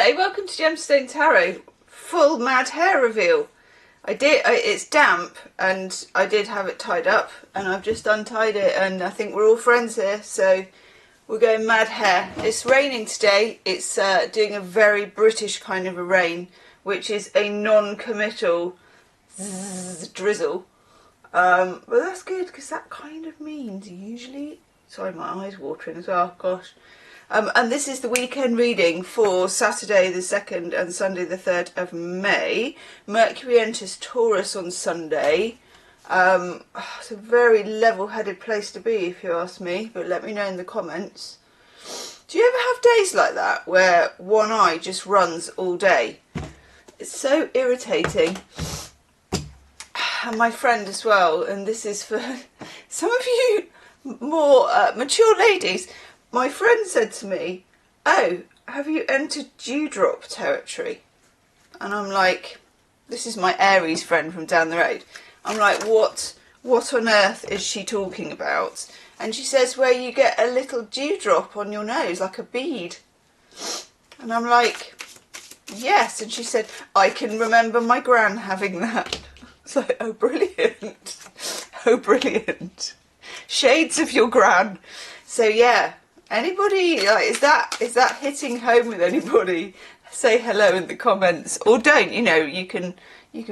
Hey, welcome to Gemstone Tarot. Full mad hair reveal. It's damp and I did have it tied up and I've just untied it and I think we're all friends here, so we're going mad hair. It's raining today. It's doing a very British kind of a rain, which is a non-committal drizzle. But that's good because that kind of means usually... Sorry, my eyes watering as well, gosh. And this is the weekend reading for Saturday the 2nd and Sunday the 3rd of May. Mercury enters Taurus on Sunday. It's a very level-headed place to be if you ask me, but let me know in the comments. Do you ever have days like that where one eye just runs all day? It's so irritating. And my friend as well, and this is for some of you more mature ladies. My friend said to me, "Oh, have you entered dewdrop territory?" And I'm like, this is my Aries friend from down the road. I'm like, what on earth is she talking about? And she says, where you get a little dewdrop on your nose, like a bead. And I'm like, yes. And she said, I can remember my gran having that. It's like, oh, brilliant. Oh, brilliant. Shades of your gran. So, yeah. Anybody, like, is that hitting home with anybody? Say hello in the comments, or don't. You know, you can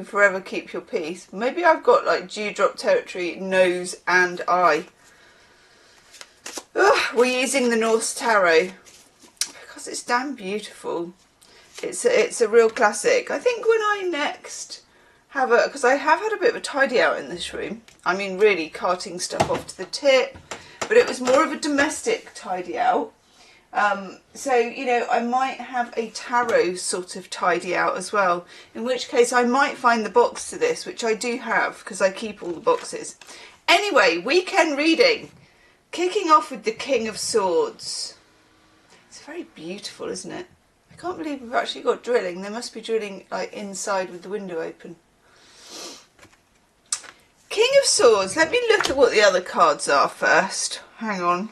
forever keep your peace. Maybe I've got like dewdrop territory, nose and eye. Ugh, we're using the Norse Tarot because it's damn beautiful. It's a real classic. I think when I next have because I have had a bit of a tidy out in this room. I mean, really carting stuff off to the tip. But it was more of a domestic tidy out. So, you know, I might have a tarot sort of tidy out as well. In which case I might find the box to this, which I do have because I keep all the boxes. Anyway, weekend reading. Kicking off with the King of Swords. It's very beautiful, isn't it? I can't believe we've actually got drilling. They must be drilling like inside with the window open. King of Swords, let me look at what the other cards are first. Hang on.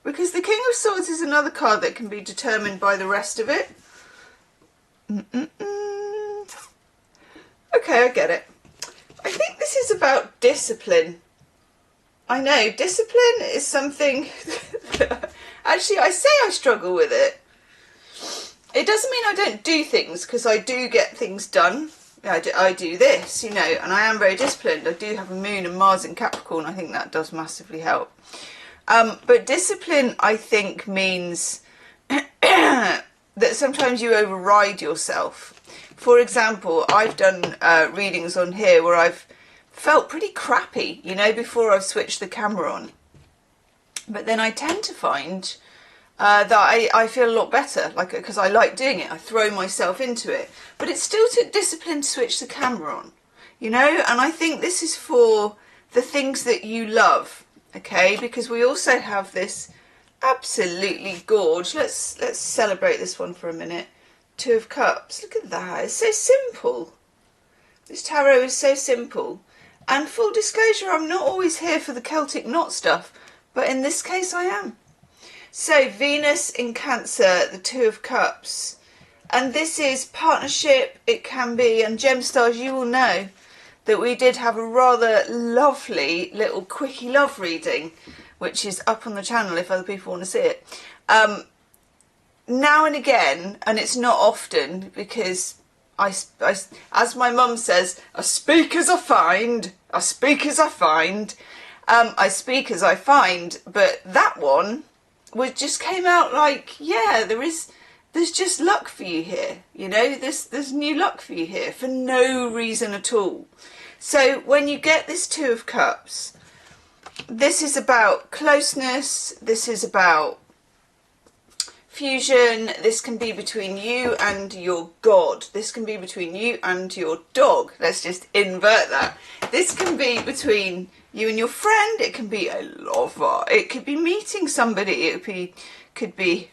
Because the King of Swords is another card that can be determined by the rest of it. Okay, I get it. I think this is about discipline. I know, discipline is something... Actually, I say I struggle with it. It doesn't mean I don't do things, because I do get things done. I do this, you know, and I am very disciplined. I do have a moon and Mars in Capricorn. I think that does massively help. But discipline, I think, means that sometimes you override yourself. For example, I've done readings on here where I've felt pretty crappy, you know, before I've switched the camera on. But then I tend to find that I feel a lot better, like, because I like doing it. I throw myself into it. But it still took discipline to switch the camera on, you know? And I think this is for the things that you love, okay? Because we also have this absolutely gorge. Let's celebrate this one for a minute. Two of Cups. Look at that. It's so simple. This tarot is so simple. And full disclosure, I'm not always here for the Celtic knot stuff, but in this case I am. So Venus in Cancer, the Two of Cups. And this is partnership, it can be, and Gemstars, you will know that we did have a rather lovely little quickie love reading, which is up on the channel if other people want to see it. Now and again, and it's not often, because as my mum says, I speak as I find, I speak as I find, I speak as I find, but that one just came out like, yeah, there's just luck for you here, you know, there's new luck for you here for no reason at all. So when you get this Two of Cups, this is about closeness, this is about fusion, this can be between you and your God, this can be between you and your dog, let's just invert that. This can be between you and your friend, it can be a lover, it could be meeting somebody, it could be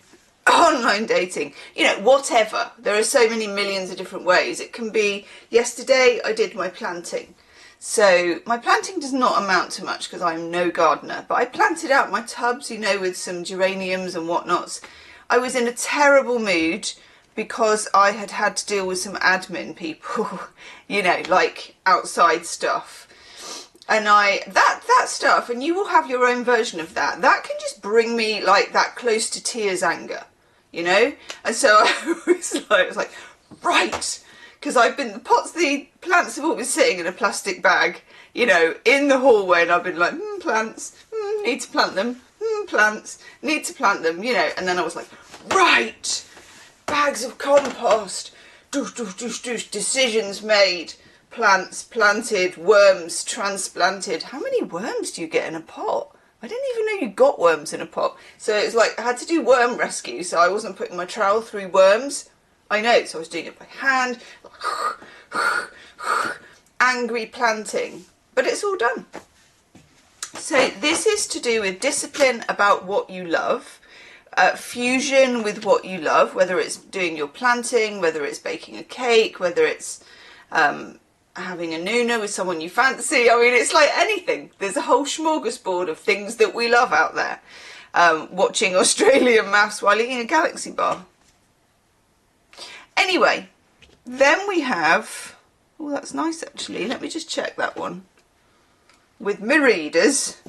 online dating, you know, whatever. There are so many millions of different ways. It can be, yesterday I did my planting. So my planting does not amount to much because I'm no gardener, but I planted out my tubs, you know, with some geraniums and whatnots. I was in a terrible mood, because I had to deal with some admin people, you know, like outside stuff. And that stuff, and you will have your own version of that, that can just bring me like that close to tears anger, you know? And so I was like, right, because the plants have all been sitting in a plastic bag, you know, in the hallway, and I've been like, plants, need to plant them, plants, need to plant them, you know. And then I was like, right, bags of compost, decisions made, plants planted, worms transplanted. How many worms do you get in a pot? I didn't even know you got worms in a pot. So it was like I had to do worm rescue, so I wasn't putting my trowel through worms. I know, so I was doing it by hand. Angry planting. But it's all done. So this is to do with discipline about what you love, fusion with what you love, whether it's doing your planting, whether it's baking a cake, whether it's having a nooner with someone you fancy. I mean, it's like anything. There's a whole smorgasbord of things that we love out there. Watching Australian maths while eating a galaxy bar. Anyway, then we have, oh, that's nice actually. Let me just check that one. With me readers,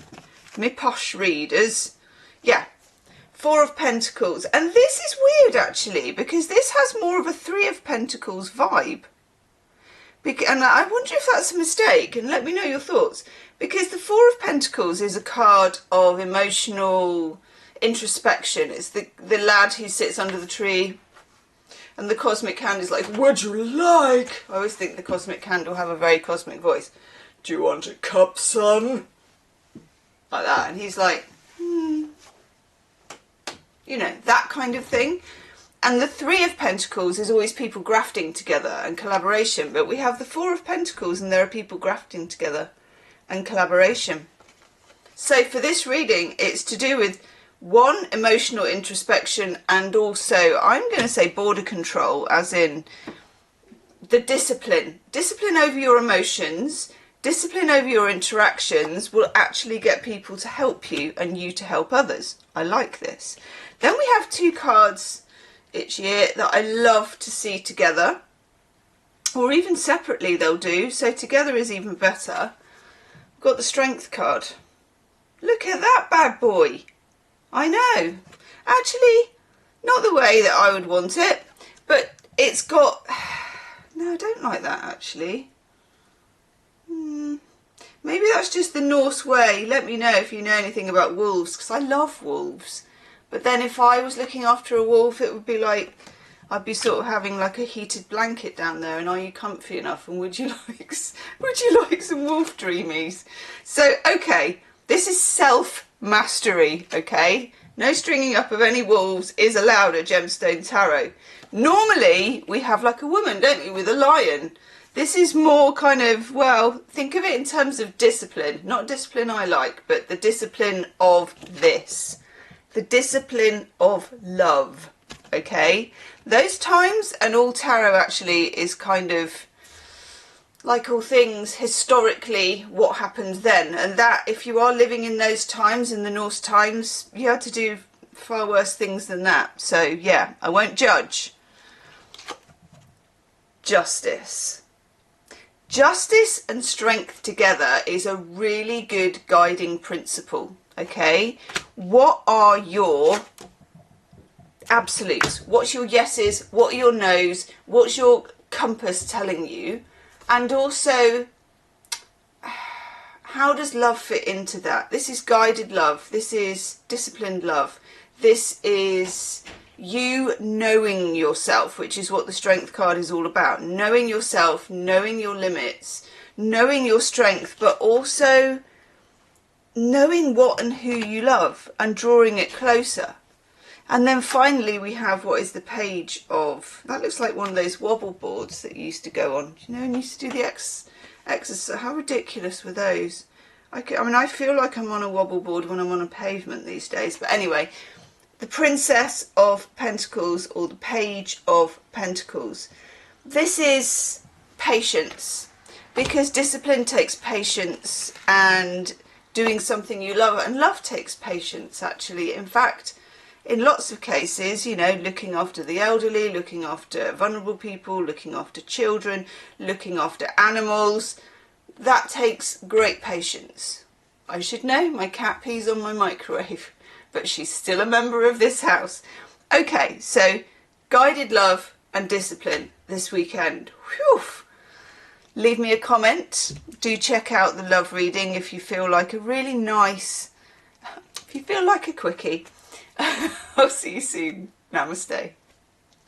me posh readers. Yeah, Four of Pentacles. And this is weird actually, because this has more of a Three of Pentacles vibe. And I wonder if that's a mistake, and let me know your thoughts. Because the Four of Pentacles is a card of emotional introspection. It's the lad who sits under the tree, and the cosmic hand is like, "Would you like?" I always think the cosmic hand will have a very cosmic voice. "Do you want a cup, son?" Like that. And he's like, you know, that kind of thing. And the Three of Pentacles is always people grafting together and collaboration. But we have the Four of Pentacles and there are people grafting together and collaboration. So for this reading, it's to do with, one, emotional introspection, and also, I'm going to say border control, as in the discipline. Discipline over your emotions, discipline over your interactions will actually get people to help you and you to help others. I like this. Then we have two cards each year that I love to see together, or even separately they'll do, so together is even better. We've got the Strength card. Look at that bad boy. I know. Actually, not the way that I would want it, but it's got... No, I don't like that actually. Maybe that's just the Norse way. Let me know if you know anything about wolves, because I love wolves. But then if I was looking after a wolf, it would be like, I'd be sort of having like a heated blanket down there, and are you comfy enough, and would you like some wolf dreamies? So, okay, this is self-mastery, okay? No stringing up of any wolves is allowed at Gemstone Tarot. Normally, we have like a woman, don't we, with a lion. This is more kind of, well, think of it in terms of discipline. Not discipline I like, but the discipline of this. The discipline of love, okay? Those times, and all tarot actually is kind of, like all things, historically, what happened then. And that, if you are living in those times, in the Norse times, you had to do far worse things than that. So, yeah, I won't judge. Justice. Justice and strength together is a really good guiding principle. Okay, what are your absolutes? What's your yeses? What are your nos? What's your compass telling you? And also, how does love fit into that? This is guided love. This is disciplined love. This is you knowing yourself, which is what the Strength card is all about. Knowing yourself, knowing your limits, knowing your strength, but also knowing what and who you love and drawing it closer. And then finally we have what is the Page of, that looks like one of those wobble boards that you used to go on, you know, and you used to do the exercise. How ridiculous were those? I mean, I feel like I'm on a wobble board when I'm on a pavement these days. But anyway, the Princess of Pentacles, or the Page of Pentacles. This is patience, because discipline takes patience, and doing something you love, and love takes patience actually. In fact, in lots of cases, you know, looking after the elderly, looking after vulnerable people, looking after children, looking after animals, that takes great patience. I should know, my cat pees on my microwave, but she's still a member of this house. Okay, so guided love and discipline this weekend. Whew. Leave me a comment. Do check out the love reading if you feel like a really nice, if you feel like a quickie. I'll see you soon. Namaste.